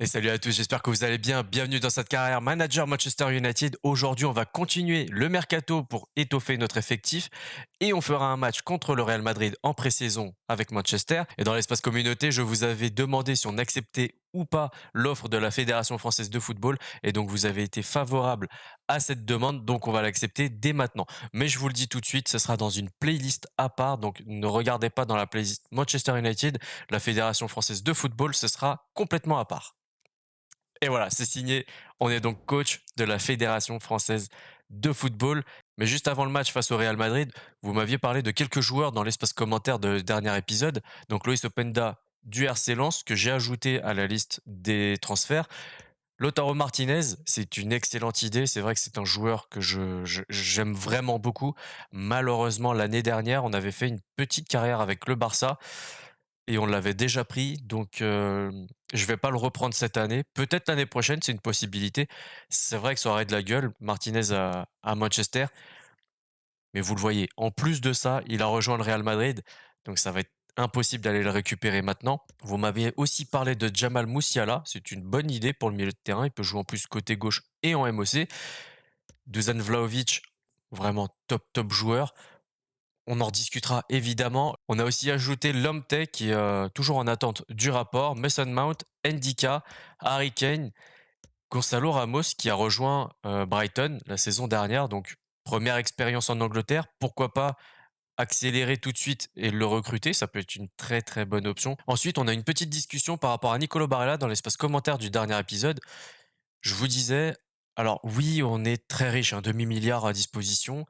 Et salut à tous, j'espère que vous allez bien. Bienvenue dans cette carrière manager Manchester United. Aujourd'hui, on va continuer le mercato pour étoffer notre effectif et on fera un match contre le Real Madrid en pré-saison avec Manchester. Et dans l'espace communauté, je vous avais demandé si on acceptait ou pas l'offre de la Fédération française de football et donc vous avez été favorable à cette demande, donc on va l'accepter dès maintenant. Mais je vous le dis tout de suite, ce sera dans une playlist à part, donc ne regardez pas dans la playlist Manchester United, la Fédération française de football, ce sera complètement à part. Et voilà, c'est signé. On est donc coach de la Fédération française de football. Mais juste avant le match face au Real Madrid, vous m'aviez parlé de quelques joueurs dans l'espace commentaire de dernier épisode. Donc Loïs Openda du RC Lens que j'ai ajouté à la liste des transferts. Lautaro Martinez, c'est une excellente idée. C'est vrai que c'est un joueur que j'aime vraiment beaucoup. Malheureusement, l'année dernière, on avait fait une petite carrière avec le Barça et on l'avait déjà pris. Donc, je vais pas le reprendre cette année. Peut-être l'année prochaine, c'est une possibilité. C'est vrai que ça aurait de la gueule, Martinez à Manchester. Mais vous le voyez, en plus de ça, il a rejoint le Real Madrid. Donc, ça va être impossible d'aller le récupérer maintenant. Vous m'aviez aussi parlé de Jamal Musiala. C'est une bonne idée pour le milieu de terrain. Il peut jouer en plus côté gauche et en MOC. Dusan Vlahovic, vraiment top joueur. On en rediscutera évidemment. On a aussi ajouté Lomte qui est toujours en attente du rapport, Mason Mount, Ndika, Harry Kane, Gonzalo Ramos qui a rejoint Brighton la saison dernière. Donc première expérience en Angleterre. Pourquoi pas accélérer tout de suite et le recruter, ça peut être une très bonne option. Ensuite, on a une petite discussion par rapport à Nicolo Barella dans l'espace commentaire du dernier épisode. Je vous disais, alors oui, on est très riche, un demi-milliard à disposition.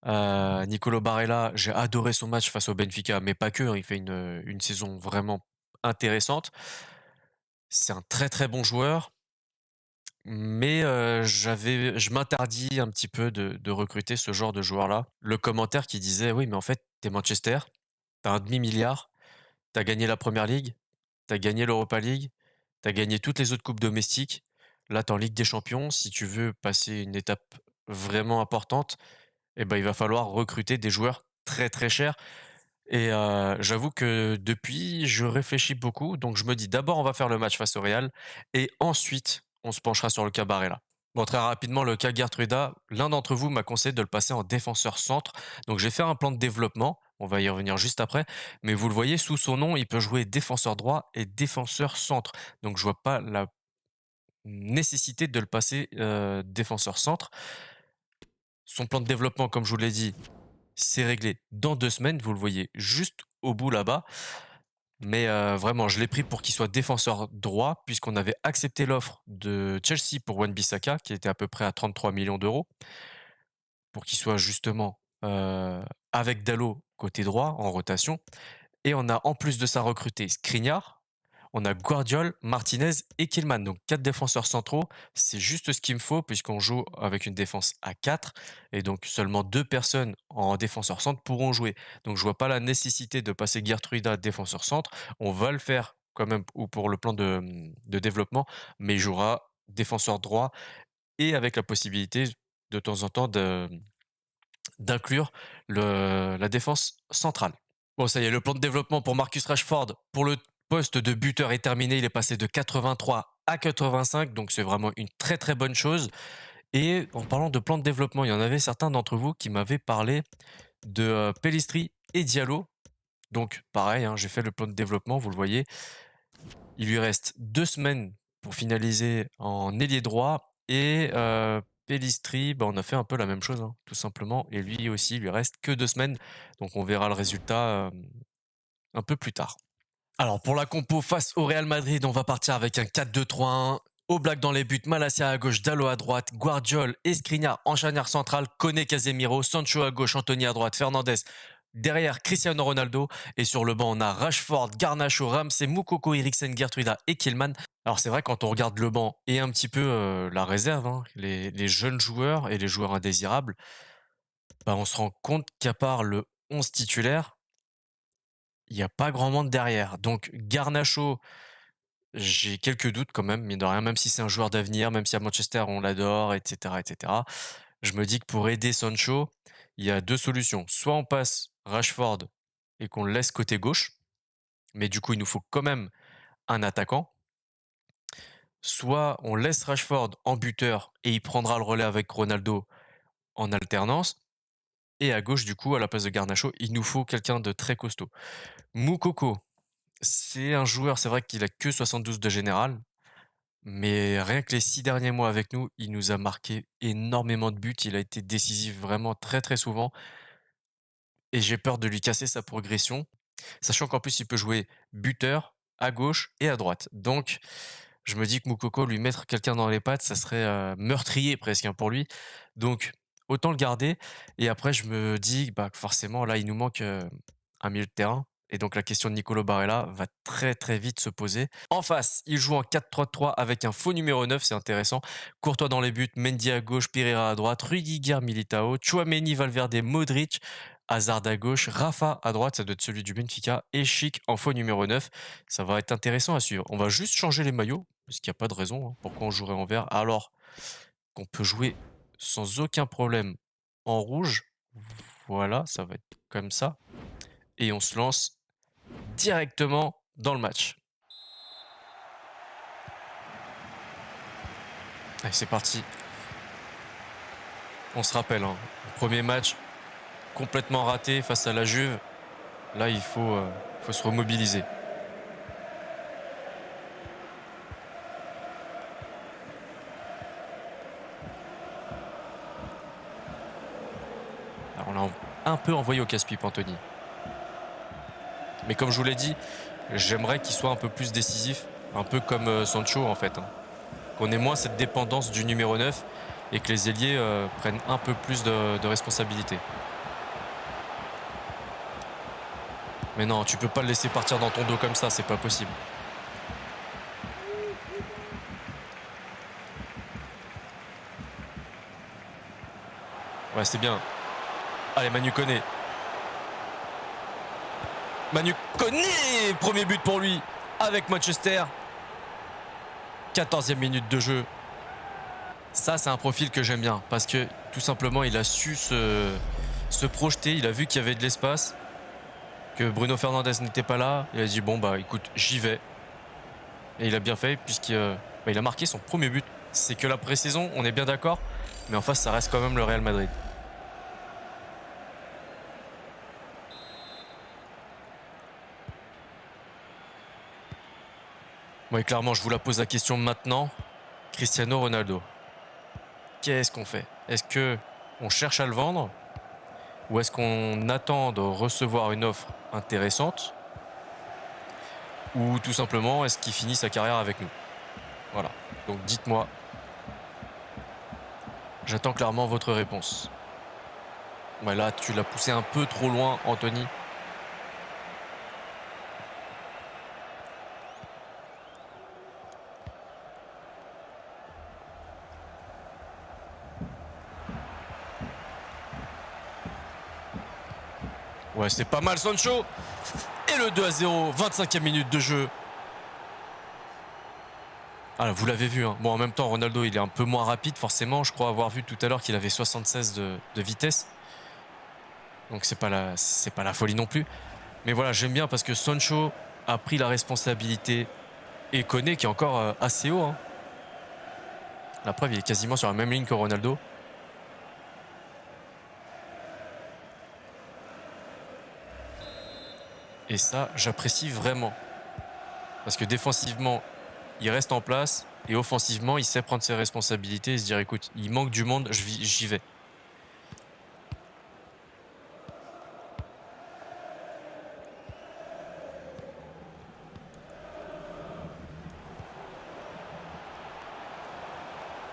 Nicolo Barella, j'ai adoré son match face au Benfica, mais pas que, hein, il fait une saison vraiment intéressante. C'est un très bon joueur, mais je m'interdis un petit peu de recruter ce genre de joueur-là. Le commentaire qui disait: «Oui, mais en fait, t'es Manchester, t'as un demi-milliard, t'as gagné la Premier League, t'as gagné l'Europa League, t'as gagné toutes les autres coupes domestiques. Là, tu en Ligue des Champions. Si tu veux passer une étape vraiment importante, eh ben, il va falloir recruter des joueurs très chers». Et j'avoue que depuis, je réfléchis beaucoup. Donc je me dis d'abord on va faire le match face au Real et ensuite on se penchera sur le cas Barella. Bon, très rapidement, le cas Gertruida, l'un d'entre vous m'a conseillé de le passer en défenseur centre. Donc j'ai fait un plan de développement, on va y revenir juste après. Mais vous le voyez, sous son nom, il peut jouer défenseur droit et défenseur centre. Donc je vois pas la nécessité de le passer défenseur centre. Son plan de développement, comme je vous l'ai dit, c'est réglé dans 2 semaines, vous le voyez juste au bout là-bas. Mais vraiment, je l'ai pris pour qu'il soit défenseur droit puisqu'on avait accepté l'offre de Chelsea pour Wan-Bissaka qui était à peu près à 33 millions d'euros pour qu'il soit justement, avec Dalot côté droit en rotation et on a en plus de ça recruté Skriniar, on a Guardiol, Martinez et Kilman, donc 4 défenseurs centraux. C'est juste ce qu'il me faut puisqu'on joue avec une défense à 4 et donc seulement 2 personnes en défenseur centre pourront jouer. Donc je vois pas la nécessité de passer Gertruida défenseur centre. On va le faire quand même ou pour le plan de développement, mais il jouera défenseur droit et avec la possibilité de temps en temps d'inclure la défense centrale. Bon, ça y est, le plan de développement pour Marcus Rashford, pour le poste de buteur est terminé. Il est passé de 83 à 85, donc c'est vraiment une très bonne chose. Et en parlant de plan de développement, il y en avait certains d'entre vous qui m'avaient parlé de Pellistri et Diallo. Donc pareil, hein, j'ai fait le plan de développement, vous le voyez. Il lui reste 2 semaines pour finaliser en ailier droit. Et Pellistri, bah, on a fait un peu la même chose, hein, tout simplement. Et lui aussi, il lui reste que 2 semaines. Donc on verra le résultat un peu plus tard. Alors pour la compo face au Real Madrid, on va partir avec un 4-2-3-1. Oblak dans les buts, Malacia à gauche, Dalot à droite, Guardiol et Skriniar en charnière centrale, Koné Casemiro, Sancho à gauche, Anthony à droite, Fernandez derrière Cristiano Ronaldo. Et sur le banc, on a Rashford, Garnacho, Ramsey, Moukoko, Eriksen, Gertruida et Killman. Alors c'est vrai, quand on regarde le banc et un petit peu la réserve, hein, les jeunes joueurs et les joueurs indésirables, bah, on se rend compte qu'à part le 11 titulaire, il n'y a pas grand monde derrière. Donc Garnacho, j'ai quelques doutes quand même, mine de rien, même si c'est un joueur d'avenir, même si à Manchester on l'adore, etc. Je me dis que pour aider Sancho, il y a 2 solutions. Soit on passe Rashford et qu'on le laisse côté gauche, mais du coup il nous faut quand même un attaquant. Soit on laisse Rashford en buteur et il prendra le relais avec Ronaldo en alternance. Et à gauche, du coup, à la place de Garnacho, il nous faut quelqu'un de très costaud. Moukoko, c'est un joueur, c'est vrai qu'il a que 72 de général, mais rien que les 6 derniers mois avec nous, il nous a marqué énormément de buts. Il a été décisif vraiment très très souvent et j'ai peur de lui casser sa progression, sachant qu'en plus il peut jouer buteur à gauche et à droite. Donc je me dis que Moukoko, lui mettre quelqu'un dans les pattes, ça serait meurtrier presque hein, pour lui. Donc autant le garder. Et après je me dis bah, que forcément là il nous manque un milieu de terrain. Et donc la question de Nicolo Barella va très très vite se poser. En face, il joue en 4-3-3 avec un faux numéro 9, c'est intéressant. Courtois dans les buts, Mendy à gauche, Pereira à droite, Rudiger, Militao, Tchouaméni, Valverde, Modric, Hazard à gauche, Rafa à droite, ça doit être celui du Benfica, et Chic en faux numéro 9. Ça va être intéressant à suivre. On va juste changer les maillots, parce qu'il n'y a pas de raison hein, pourquoi on jouerait en vert, alors qu'on peut jouer sans aucun problème en rouge. Voilà, ça va être comme ça. Et on se lance directement dans le match. Allez, c'est parti. On se rappelle, hein, le premier match complètement raté face à la Juve. Là, il faut se remobiliser. Alors, on l'a un peu envoyé au casse-pipe, Anthony. Mais comme je vous l'ai dit, j'aimerais qu'il soit un peu plus décisif, un peu comme Sancho en fait. Hein. Qu'on ait moins cette dépendance du numéro 9 et que les ailiers prennent un peu plus de responsabilité. Mais non, tu peux pas le laisser partir dans ton dos comme ça, c'est pas possible. Ouais, c'est bien. Allez, Manu Koné. Manu Koné, premier but pour lui avec Manchester. 14e minute de jeu. Ça, c'est un profil que j'aime bien parce que tout simplement, il a su se projeter. Il a vu qu'il y avait de l'espace, que Bruno Fernandes n'était pas là. Il a dit bon bah écoute, j'y vais. Et il a bien fait puisqu'il il a marqué son premier but. C'est que la pré-saison, on est bien d'accord, mais en face, ça reste quand même le Real Madrid. Bon, et clairement, je vous la pose la question maintenant. Cristiano Ronaldo. Qu'est-ce qu'on fait? Est-ce que on cherche à le vendre ou est-ce qu'on attend de recevoir une offre intéressante ou tout simplement est-ce qu'il finit sa carrière avec nous? Voilà. Donc dites-moi. J'attends clairement votre réponse. Ouais, là, tu l'as poussé un peu trop loin, Anthony. Ouais, c'est pas mal, Sancho. Et le 2-0, 25e minute de jeu. Ah, vous l'avez vu. Hein. Bon, en même temps, Ronaldo, il est un peu moins rapide, forcément. Je crois avoir vu tout à l'heure qu'il avait 76 de vitesse. Donc, c'est pas la folie non plus. Mais voilà, j'aime bien parce que Sancho a pris la responsabilité et Koné qui est encore assez haut. Hein. La preuve, il est quasiment sur la même ligne que Ronaldo. Et ça, j'apprécie vraiment. Parce que défensivement, il reste en place. Et offensivement, il sait prendre ses responsabilités et se dire, écoute, il manque du monde, j'y vais.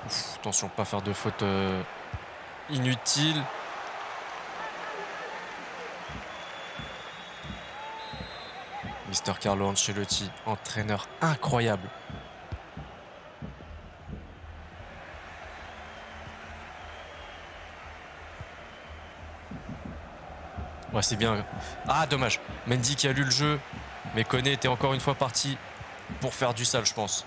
Ouf, attention, pas faire de faute inutile. Mister Carlo Ancelotti, entraîneur incroyable. Ouais, c'est bien. Ah, dommage. Mendy qui a lu le jeu. Mais Koné était encore une fois parti pour faire du sale, je pense.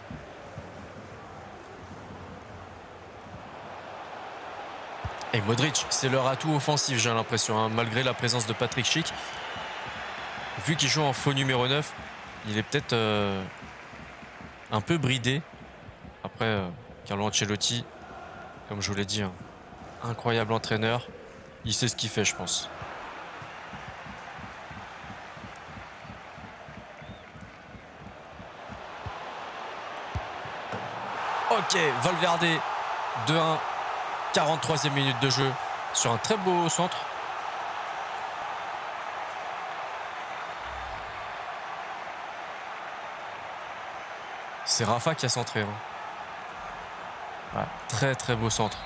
Et Modric, c'est leur atout offensif, j'ai l'impression, hein, malgré la présence de Patrick Schick. Vu qu'il joue en faux numéro 9, il est peut-être un peu bridé. Après, Carlo Ancelotti, comme je vous l'ai dit, hein, incroyable entraîneur. Il sait ce qu'il fait, je pense. Ok, Valverde, 2-1, 43e minute de jeu, sur un très beau centre. C'est Rafa qui a centré. Hein. Ouais, très très beau centre.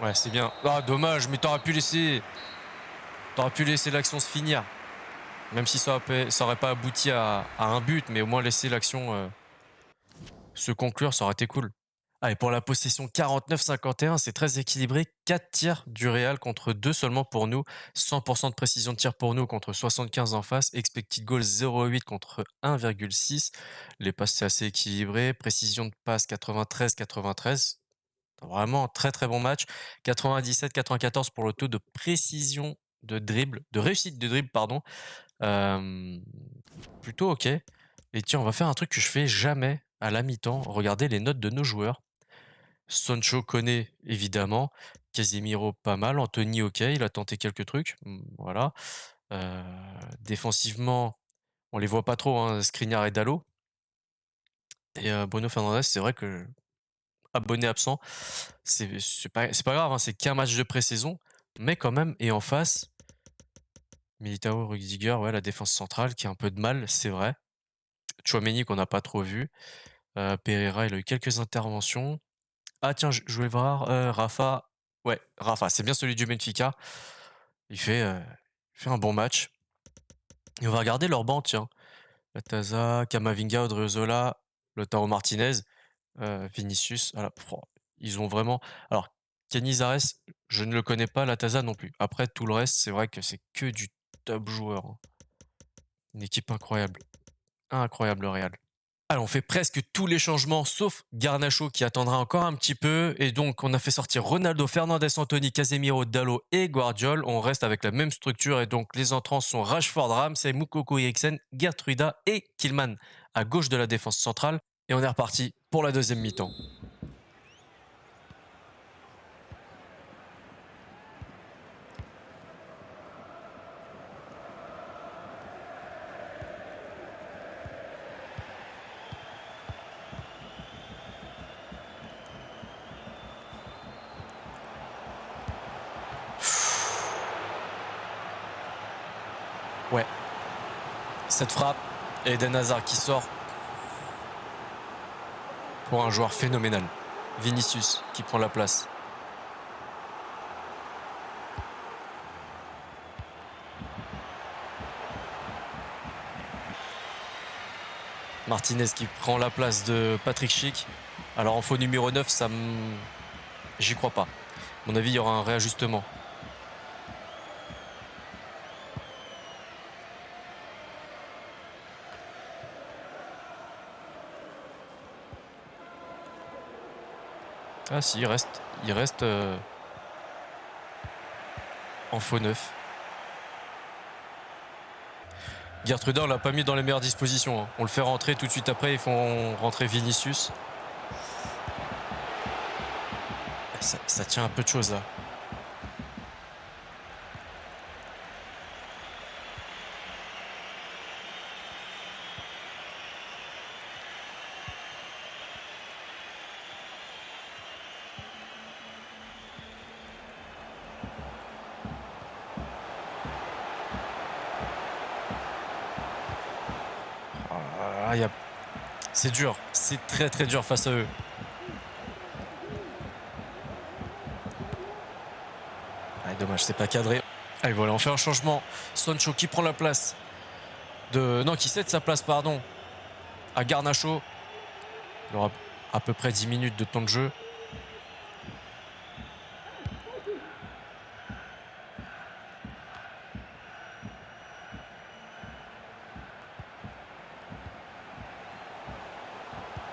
Ouais, c'est bien. Ah, dommage, mais t'aurais pu laisser l'action se finir. Même si ça aurait pas abouti à un but, mais au moins laisser l'action se conclure, ça aurait été cool. Ah, et pour la possession 49-51, c'est très équilibré. 4 tirs du Real contre 2 seulement pour nous. 100% de précision de tir pour nous contre 75 en face. Expected goal 0,8 contre 1,6. Les passes, c'est assez équilibré. Précision de passe 93-93. Vraiment un très très bon match. 97-94 pour le taux de précision de dribble, de réussite de dribble, pardon. Plutôt ok. Et tiens, on va faire un truc que je fais jamais à la mi-temps. Regardez les notes de nos joueurs. Sancho connaît évidemment. Casemiro pas mal. Anthony ok, il a tenté quelques trucs. Voilà. Défensivement, on les voit pas trop, hein, Skriniar et Dalot. Et Bruno Fernandes, c'est vrai que abonné absent, c'est pas grave, hein, c'est qu'un match de pré-saison. Mais quand même, et en face, Militao, Rudiger, ouais, la défense centrale qui a un peu de mal, c'est vrai. Tchouaméni qu'on n'a pas trop vu. Pereira, il a eu quelques interventions. Ah tiens, je voulais voir Rafa. Ouais, Rafa, c'est bien celui du Benfica. Il fait un bon match. Et on va regarder leur banc, tiens. Lataza, Camavinga, Odriozola, Lautaro Martinez, Vinicius. Voilà. Ils ont vraiment... Alors, Canizares, je ne le connais pas, Lataza non plus. Après, tout le reste, c'est vrai que c'est que du top joueur. Hein. Une équipe incroyable. Incroyable, le Real. Alors, on fait presque tous les changements, sauf Garnacho qui attendra encore un petit peu. Et donc, on a fait sortir Ronaldo, Fernandez, Anthony, Casemiro, Dalot et Guardiol. On reste avec la même structure. Et donc, les entrants sont Rashford, Ramsey, Moukoko, Eriksen, Gertruida et Killman à gauche de la défense centrale. Et on est reparti pour la deuxième mi-temps. Ouais. Cette frappe, et Eden Hazard qui sort pour un joueur phénoménal. Vinicius qui prend la place. Martinez qui prend la place de Patrick Schick. Alors en faux numéro 9, j'y crois pas. À mon avis, il y aura un réajustement. Ah si, il reste en faux neuf. Gertrude, on l'a pas mis dans les meilleures dispositions. Hein. On le fait rentrer tout de suite après, ils font rentrer Vinicius. Ça tient un peu de choses là. Ah, c'est dur, c'est très très dur face à eux. Ah, dommage, c'est pas cadré. Allez, voilà, on fait un changement. Sancho qui prend la place Non, qui cède sa place, pardon, à Garnacho. Il aura à peu près 10 minutes de temps de jeu.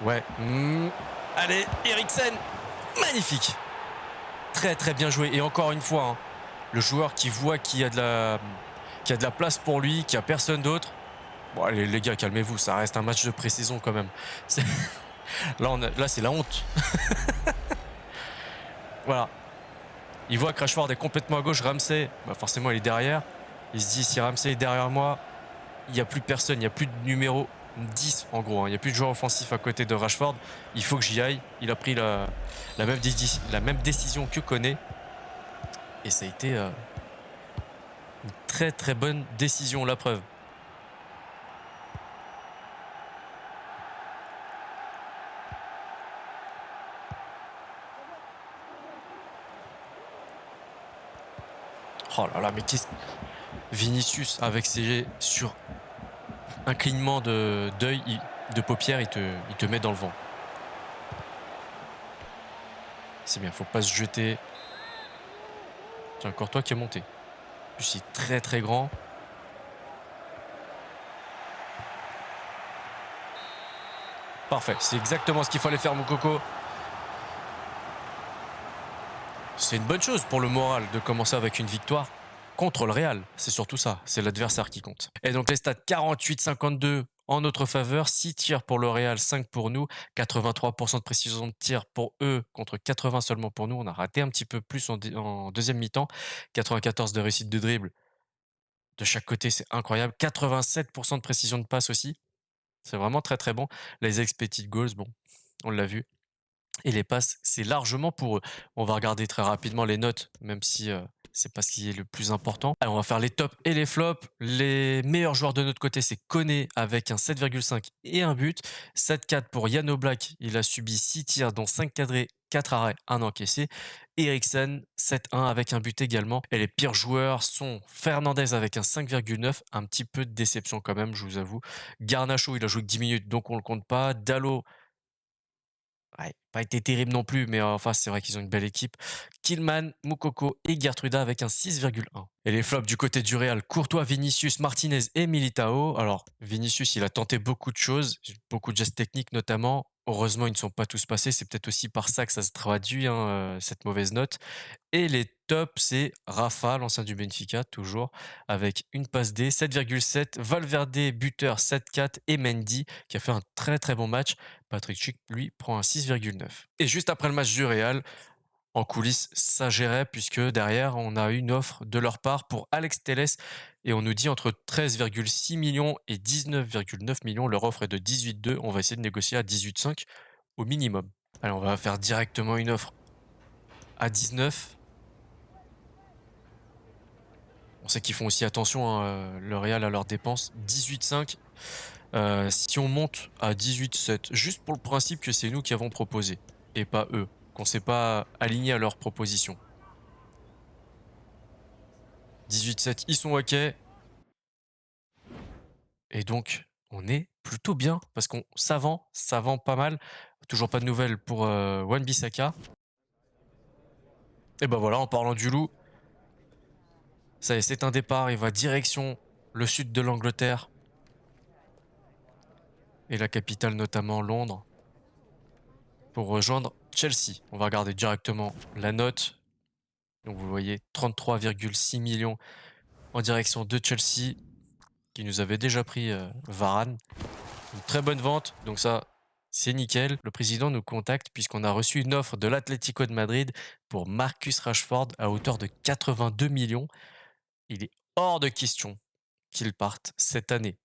Ouais. Allez, Eriksen. Magnifique. Très très bien joué. Et encore une fois, hein, le joueur qui voit qu'il y a qu'il y a de la place pour lui, qu'il n'y a personne d'autre. Bon, allez, les gars, calmez-vous. Ça reste un match de pré-saison quand même. Là, c'est la honte. Voilà. Il voit que Rashford est complètement à gauche. Ramsey, bah forcément, il est derrière. Il se dit, si Ramsey est derrière moi, il n'y a plus personne. Il n'y a plus de numéro 10, en gros. Hein. Il n'y a plus de joueur offensif à côté de Rashford. Il faut que j'y aille. Il a pris la même décision que Koné. Et ça a été une très, très bonne décision, la preuve. Oh là là, mais qu'est-ce... Vinicius, avec sur un clignement d'œil, de paupière, il te met dans le vent. C'est bien, faut pas se jeter. Tiens, Courtois qui est monté. En plus, il est très très grand. Parfait, c'est exactement ce qu'il fallait faire, mon coco. C'est une bonne chose pour le moral de commencer avec une victoire contre le Real. C'est surtout ça, c'est l'adversaire qui compte. Et donc les stats 48-52 en notre faveur, 6 tirs pour le Real, 5 pour nous, 83% de précision de tir pour eux contre 80 seulement pour nous. On a raté un petit peu plus en deuxième mi-temps, 94 de réussite de dribble de chaque côté, c'est incroyable. 87% de précision de passe aussi, c'est vraiment très très bon. Les expected goals, bon, on l'a vu. Et les passes, c'est largement pour eux. On va regarder très rapidement les notes, même si c'est pas ce qui est le plus important. Alors, on va faire les tops et les flops. Les meilleurs joueurs de notre côté, c'est Koné avec un 7,5 et un but. 7,4 pour Jan Oblak. Il a subi 6 tirs, dont 5 cadrés, 4 arrêts, 1 encaissé. Eriksen, 7,1 avec un but également. Et les pires joueurs sont Fernandez avec un 5,9. Un petit peu de déception quand même, je vous avoue. Garnacho, il a joué que 10 minutes, donc on le compte pas. Dalot, ouais, pas été terrible non plus, mais enfin, c'est vrai qu'ils ont une belle équipe. Killman, Moukoko et Gertruda avec un 6,1. Et les flops du côté du Real, Courtois, Vinicius, Martinez et Militao. Alors, Vinicius, il a tenté beaucoup de choses, beaucoup de gestes techniques notamment. Heureusement, ils ne sont pas tous passés. C'est peut-être aussi par ça que ça se traduit, hein, cette mauvaise note. Et les tops, c'est Rafa, l'ancien du Benfica, toujours, avec une passe D, 7,7. Valverde, buteur, 7,4. Et Mendy, qui a fait un très très bon match. Patrick Schick, lui, prend un 6,9. Et juste après le match du Real, en coulisses, ça gérait, puisque derrière, on a eu une offre de leur part pour Alex Telles. Et on nous dit entre 13,6 millions et 19,9 millions. Leur offre est de 18,2. On va essayer de négocier à 18,5 au minimum. Allez, on va faire directement une offre à 19. On sait qu'ils font aussi attention, hein, le Real, à leurs dépenses. 18,5. Si on monte à 18,7, juste pour le principe que c'est nous qui avons proposé et pas eux, qu'on ne s'est pas aligné à leurs propositions. 18,7, ils sont OK. Et donc, on est plutôt bien parce qu'on ça vend pas mal. Toujours pas de nouvelles pour Wan-Bissaka. Et ben voilà, en parlant du loup, ça y est, c'est un départ. Il va direction le sud de l'Angleterre et la capitale, notamment Londres, pour rejoindre Chelsea. On va regarder directement la note. Donc vous voyez 33,6 millions en direction de Chelsea, qui nous avait déjà pris Varane. Une très bonne vente, donc ça, c'est nickel. Le président nous contacte puisqu'on a reçu une offre de l'Atlético de Madrid pour Marcus Rashford à hauteur de 82 millions. Il est hors de question qu'il parte cette année.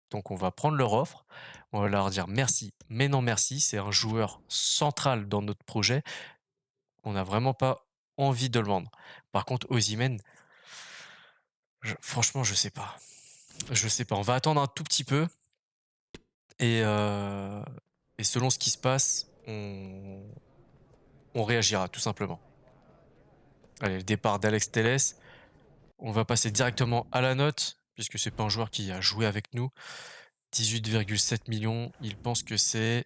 Donc on va prendre leur offre, on va leur dire merci, mais non merci. C'est un joueur central dans notre projet. On n'a vraiment pas envie de le vendre. Par contre, Osimhen, franchement, je sais pas. Je sais pas. On va attendre un tout petit peu. Et, euh, et selon ce qui se passe, on réagira tout simplement. Allez, le départ d'Alex Telles. On va passer directement à la note, puisque c'est pas un joueur qui a joué avec nous. 18,7 millions. Il pense que c'est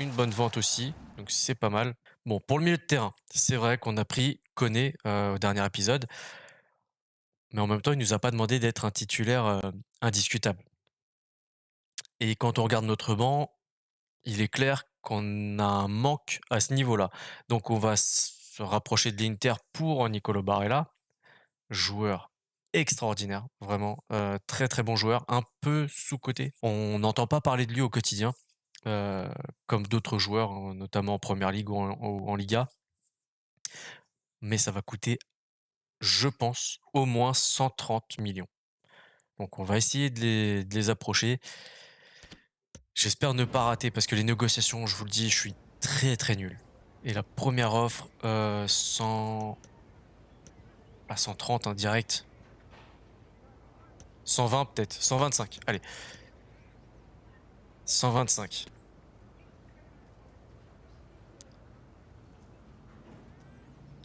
une bonne vente aussi. Donc c'est pas mal. Bon, pour le milieu de terrain, c'est vrai qu'on a pris Koné au dernier épisode. Mais en même temps, il nous a pas demandé d'être un titulaire indiscutable. Et quand on regarde notre banc, il est clair qu'on a un manque à ce niveau-là. Donc on va se rapprocher de l'Inter pour Nicolo Barella, joueur extraordinaire, vraiment, très, très bon joueur, un peu sous-coté. On n'entend pas parler de lui au quotidien, heu, comme d'autres joueurs, notamment en Première Ligue ou en Liga. Mais ça va coûter, je pense, au moins 130 millions. Donc on va essayer de les approcher. J'espère ne pas rater parce que les négociations, je vous le dis, je suis très, très nul. Et la première offre, 100 à 130, hein, direct. 120 peut-être, 125, allez. 125.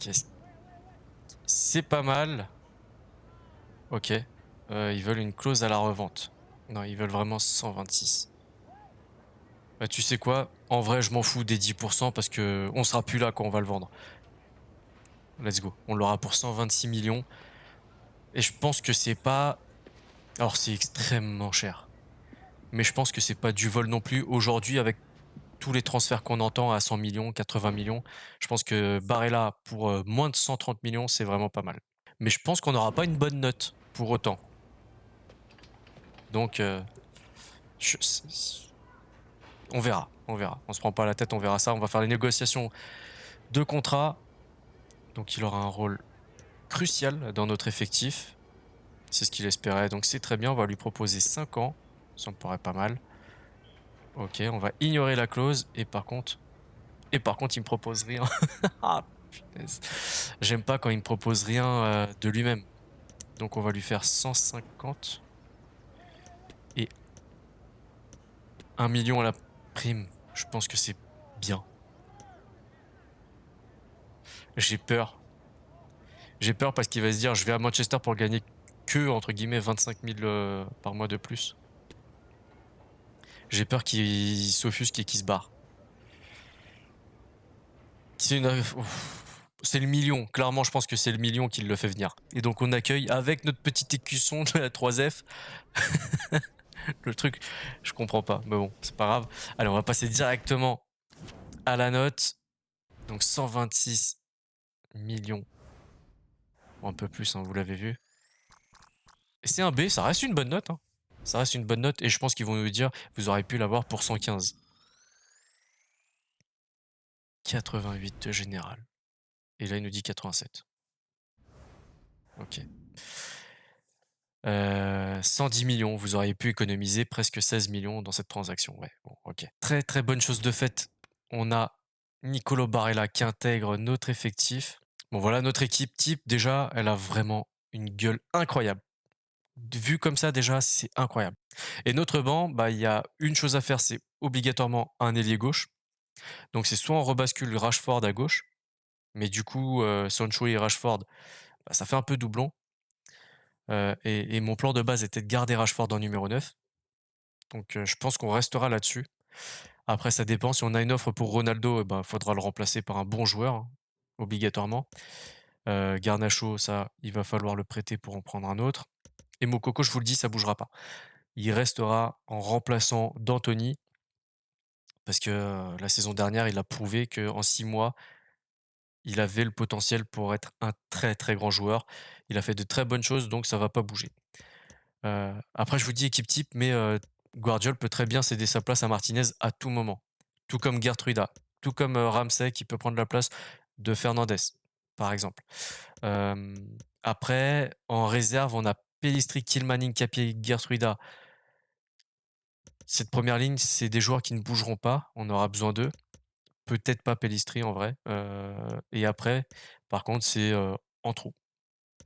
Qu'est-ce C'est pas mal. OK. Ils veulent une clause à la revente. Non, ils veulent vraiment 126. Bah, tu sais quoi? En vrai, je m'en fous des 10 parce qu'on sera plus là quand on va le vendre. Let's go. On l'aura pour 126 millions et je pense que c'est pas alors c'est extrêmement cher, mais je pense que c'est pas du vol non plus. Aujourd'hui, avec tous les transferts qu'on entend à 100 millions, 80 millions, je pense que Barella pour, moins de 130 millions, c'est vraiment pas mal. Mais je pense qu'on n'aura pas une bonne note pour autant. Donc, je on verra, on verra. On se prend pas la tête, on verra ça. On va faire les négociations de contrat. Donc il aura un rôle crucial dans notre effectif. C'est ce qu'il espérait, donc c'est très bien. On va lui proposer 5 ans. Ça me paraît pas mal. OK, on va ignorer la clause et par contre, il me propose rien. Ah punaise. J'aime pas quand il me propose rien, de lui-même. Donc on va lui faire 150 et 1 million à la prime. Je pense que c'est bien. J'ai peur. J'ai peur parce qu'il va se dire: «Je vais à Manchester pour gagner que, entre guillemets, 25 000, par mois de plus». J'ai peur qu'il s'offusque et qu'il se barre. C'est une, c'est le million. Clairement, je pense que c'est le million qui le fait venir. Et donc on accueille avec notre petit écusson de la 3F. Le truc, je comprends pas, mais bon, c'est pas grave. Allez, on va passer directement à la note. Donc 126 millions. Ou un peu plus, hein, vous l'avez vu. Et c'est un B, ça reste une bonne note, hein. Ça reste une bonne note et je pense qu'ils vont nous dire: «Vous auriez pu l'avoir pour 115». 88 de général. Et là, il nous dit 87. OK. 110 millions, vous auriez pu économiser presque 16 millions dans cette transaction. Ouais, bon, OK. Très, très bonne chose de faite. On a Nicolo Barella qui intègre notre effectif. Bon, voilà, notre équipe type, déjà, elle a vraiment une gueule incroyable. Vu comme ça, déjà, c'est incroyable. Et notre banc, bah, il y a une chose à faire, c'est obligatoirement un ailier gauche. Donc, c'est soit on rebascule Rashford à gauche, mais du coup, Sancho et Rashford, bah, ça fait un peu doublon. Et mon plan de base était de garder Rashford en numéro 9. Donc, je pense qu'on restera là-dessus. Après, ça dépend. Si on a une offre pour Ronaldo, ben, faudra le remplacer par un bon joueur, hein, obligatoirement. Garnacho, ça, il va falloir le prêter pour en prendre un autre. Et Moukoko, je vous le dis, ça bougera pas. Il restera en remplaçant d'Anthony parce que, la saison dernière, il a prouvé qu'en 6 mois, il avait le potentiel pour être un très, très grand joueur. Il a fait de très bonnes choses, donc ça va pas bouger. Après, je vous dis équipe type, mais Guardiola peut très bien céder sa place à Martinez à tout moment. Tout comme Gertruida, tout comme Ramsey qui peut prendre la place de Fernandez, par exemple. Après, en réserve, on a Pellistri, Tillman, Hincapié, Gertruida. Cette première ligne, c'est des joueurs qui ne bougeront pas. On aura besoin d'eux. Peut-être pas Pellistri en vrai. Et après, par contre, c'est en trou.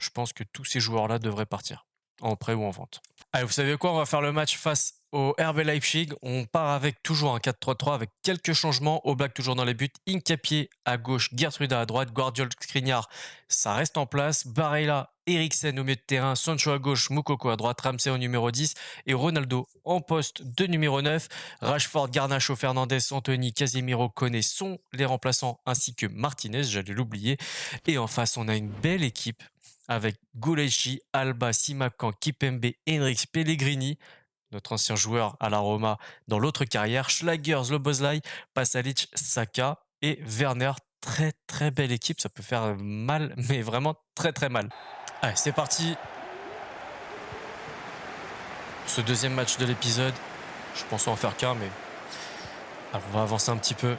Je pense que tous ces joueurs-là devraient partir, en prêt ou en vente. Allez, vous savez quoi? On va faire le match face au RB Leipzig. On part avec toujours un 4-3-3 avec quelques changements. Oblak toujours dans les buts. Hincapié à gauche, Gertruida à droite, Guardiola, Skriniar, ça reste en place. Barella, Eriksen au milieu de terrain, Sancho à gauche, Moukoko à droite, Ramsey au numéro 10 et Ronaldo en poste de numéro 9. Rashford, Garnacho, Fernandez, Anthony, Casemiro, Koné sont les remplaçants ainsi que Martinez, j'allais l'oublier. Et en face, on a une belle équipe avec Goulechi, Alba, Simakan, Kipembe, Henriks, Pellegrini. notre ancien joueur à la Roma dans l'autre carrière. Schlagers, Szoboszlai, Pasalic, Saka et Werner. Très très belle équipe, ça peut faire mal, mais vraiment très très mal. Allez, c'est parti. Ce deuxième match de l'épisode. Je pense en faire qu'un, mais on va avancer un petit peu.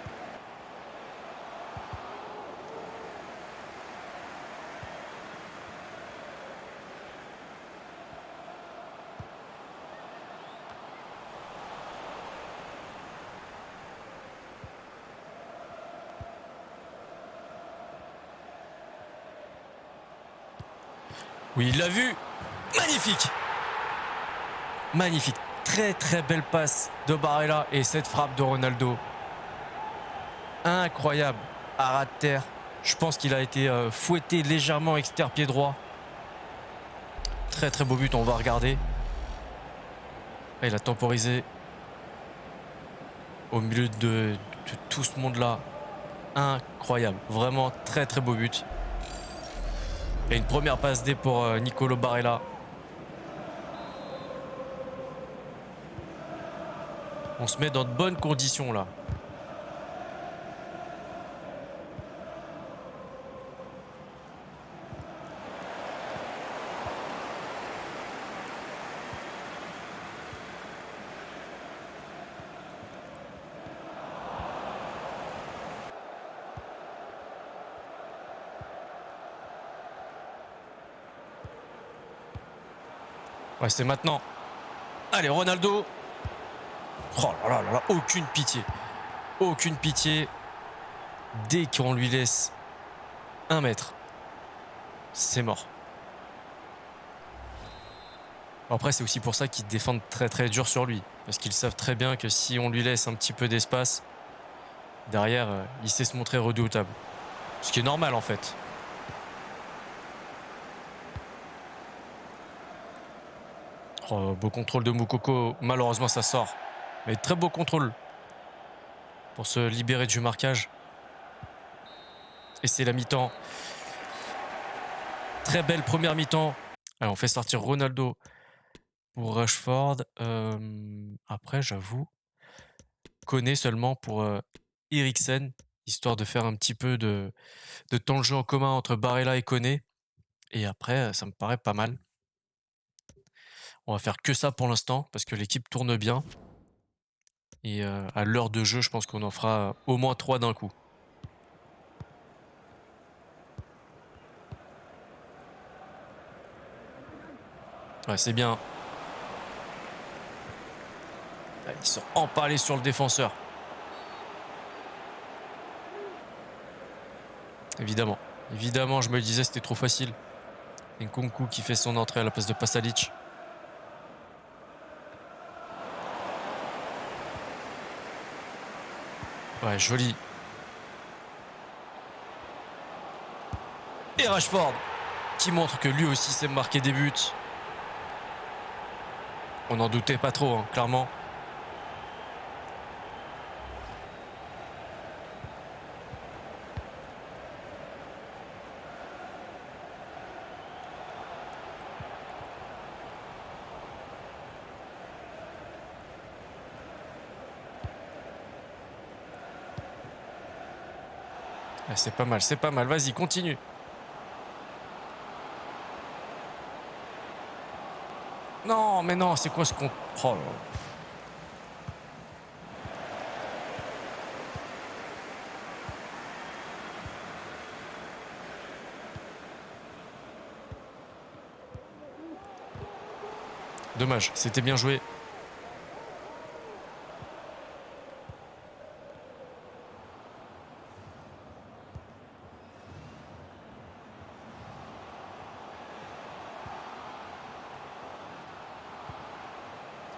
Oui, il l'a vu. Magnifique. Magnifique. Très très belle passe de Barella et cette frappe de Ronaldo. Incroyable. À ras de terre. Je pense qu'il a été fouetté légèrement exter-pied droit. Très très beau but, on va regarder. Et il a temporisé au milieu de tout ce monde-là. Incroyable. Vraiment très très beau but. Et une première passe D pour Nicolo Barella. On se met dans de bonnes conditions là. Ouais, c'est maintenant. Allez, Ronaldo. Oh là là là là, aucune pitié. Aucune pitié. Dès qu'on lui laisse 1 mètre, c'est mort. Après, c'est aussi pour ça qu'ils défendent très très dur sur lui. Parce qu'ils savent très bien que si on lui laisse un petit peu d'espace, derrière, il sait se montrer redoutable. Ce qui est normal en fait. Oh, beau contrôle de Moukoko. Malheureusement, ça sort. Mais très beau contrôle pour se libérer du marquage. Et c'est la mi-temps. Très belle première mi-temps. Alors, on fait sortir Ronaldo pour Rashford. Après, j'avoue, Koné seulement pour Eriksen, histoire de faire un petit peu de temps de jeu en commun entre Barella et Koné. Et après, ça me paraît pas mal. On va faire que ça pour l'instant, parce que l'équipe tourne bien. Et à l'heure de jeu, je pense qu'on en fera au moins 3 d'un coup. Ouais, c'est bien. Ils sont empalés sur le défenseur. Évidemment. Évidemment, je me disais c'était trop facile. Nkunku qui fait son entrée à la place de Pasalic. Ouais, joli. Et Rashford qui montre que lui aussi sait marquer des buts. On n'en doutait pas trop, hein, clairement. Ouais, c'est pas mal, c'est pas mal. Vas-y, continue. Non, mais non, c'est quoi ce con... Oh là là. Dommage, c'était bien joué.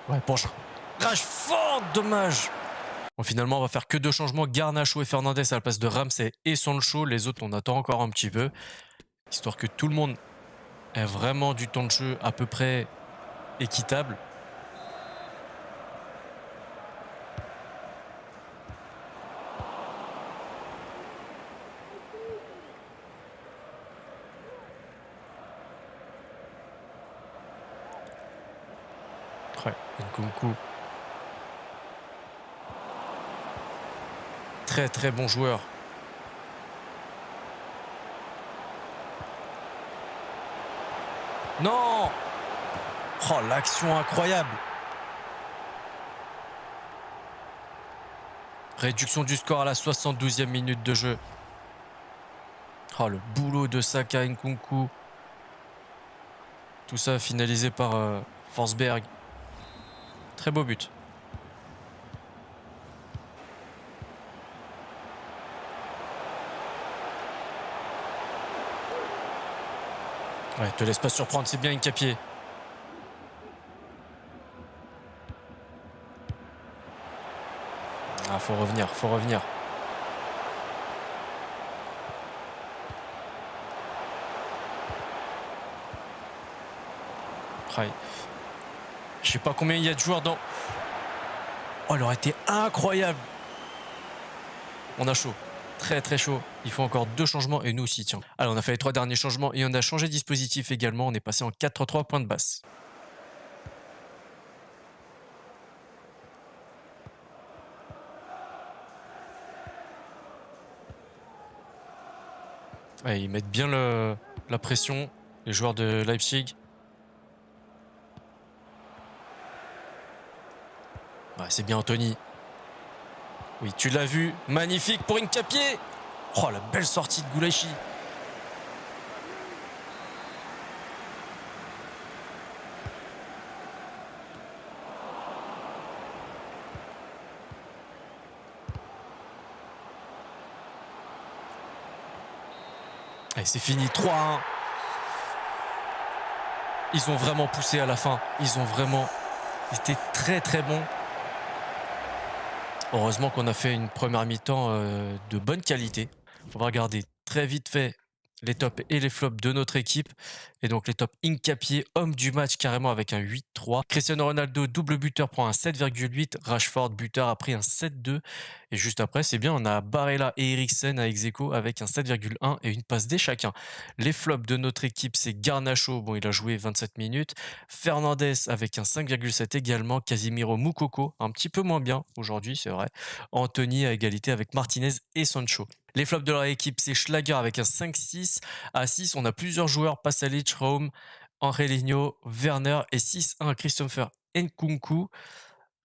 Ouais, bon, Rashford, dommage. Bon, finalement, on va faire que 2 changements. Garnacho et Fernandez à la place de Ramsey et Sancho. Les autres, on attend encore un petit peu. Histoire que tout le monde ait vraiment du temps de jeu à peu près équitable. Ouais. Nkunku. Très très bon joueur. Non! Oh, l'action incroyable! Réduction du score à la 72e minute de jeu. Oh, le boulot de Saka, Nkunku. Tout ça finalisé par Forsberg. Très beau but. Ouais, te laisse pas surprendre, c'est bien Nkapie. Ah, faut revenir, faut revenir. Ouais. Je sais pas combien il y a de joueurs dans... Oh, elle aurait été incroyable. On a chaud. Très très chaud. Il faut encore 2 changements et nous aussi, tiens. Alors, on a fait les 3 derniers changements et on a changé de dispositif également. On est passé en 4-3 point de basse. Ouais, ils mettent bien la pression, les joueurs de Leipzig. Ouais, c'est bien Anthony. Oui, tu l'as vu. Magnifique pour Nkapie. Oh, la belle sortie de Goulashi. Allez, c'est fini. 3-1. Ils ont vraiment poussé à la fin. Ils ont vraiment été très très bons. Heureusement qu'on a fait une première mi-temps de bonne qualité. On va regarder très vite fait les tops et les flops de notre équipe. Et donc les tops: Nkapie, homme du match carrément avec un 8-3. Cristiano Ronaldo, double buteur, prend un 7,8. Rashford, buteur, a pris un 7,2. Et juste après, c'est bien, on a Barella et Eriksen à ex-aequo avec un 7,1 et une passe D chacun. Les flops de notre équipe, c'est Garnacho, bon, il a joué 27 minutes. Fernandez avec un 5,7 également. Casemiro, Moukoko, un petit peu moins bien aujourd'hui, c'est vrai. Anthony à égalité avec Martinez et Sancho. Les flops de leur équipe, c'est Schlager avec un 5-6. À 6, on a plusieurs joueurs: Pasalic, Raum, Angelino, Werner, et 6-1 Christopher Nkunku.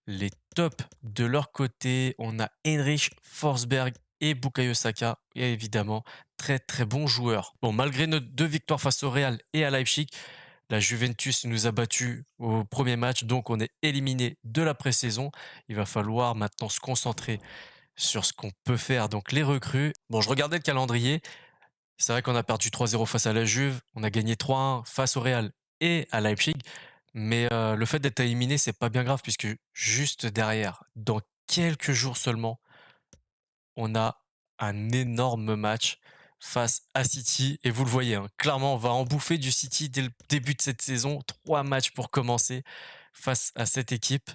Les tops de leur côté, on a Heinrich, Forsberg et Bukayo Saka, et évidemment très très bons joueurs. Bon, malgré nos 2 victoires face au Real et à Leipzig, la Juventus nous a battus au premier match, donc on est éliminé de la pré-saison. Il va falloir maintenant se concentrer sur ce qu'on peut faire, donc les recrues. Bon, je regardais le calendrier. C'est vrai qu'on a perdu 3-0 face à la Juve, on a gagné 3-1 face au Real et à Leipzig. Mais le fait d'être éliminé, c'est pas bien grave puisque juste derrière, dans quelques jours seulement, on a un énorme match face à City. Et vous le voyez, hein, clairement, on va en bouffer du City dès le début de cette saison. 3 matchs pour commencer face à cette équipe.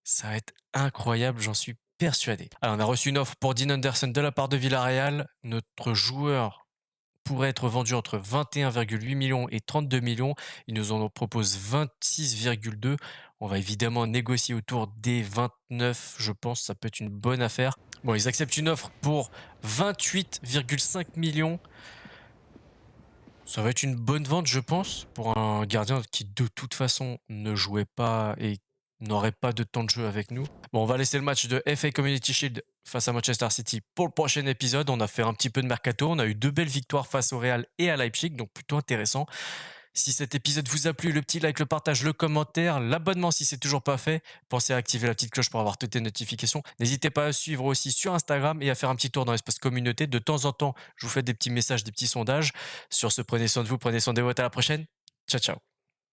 Ça va être incroyable, j'en suis persuadé. Alors, on a reçu une offre pour Dean Anderson de la part de Villarreal. Notre joueur pourrait être vendu entre 21,8 millions et 32 millions. Ils nous en proposent 26,2. On va évidemment négocier autour des 29, je pense, ça peut être une bonne affaire. Bon, ils acceptent une offre pour 28,5 millions. Ça va être une bonne vente, je pense, pour un gardien qui de toute façon ne jouait pas et n'aurait pas de temps de jeu avec nous. Bon, on va laisser le match de FA Community Shield face à Manchester City pour le prochain épisode. On a fait un petit peu de mercato, on a eu 2 belles victoires face au Real et à Leipzig, donc plutôt intéressant. Si cet épisode vous a plu, le petit like, le partage, le commentaire, l'abonnement si c'est toujours pas fait. Pensez à activer la petite cloche pour avoir toutes les notifications. N'hésitez pas à suivre aussi sur Instagram et à faire un petit tour dans l'espace communauté. De temps en temps, je vous fais des petits messages, des petits sondages. Sur ce, prenez soin de vous, prenez soin des vôtres. À la prochaine. Ciao, ciao.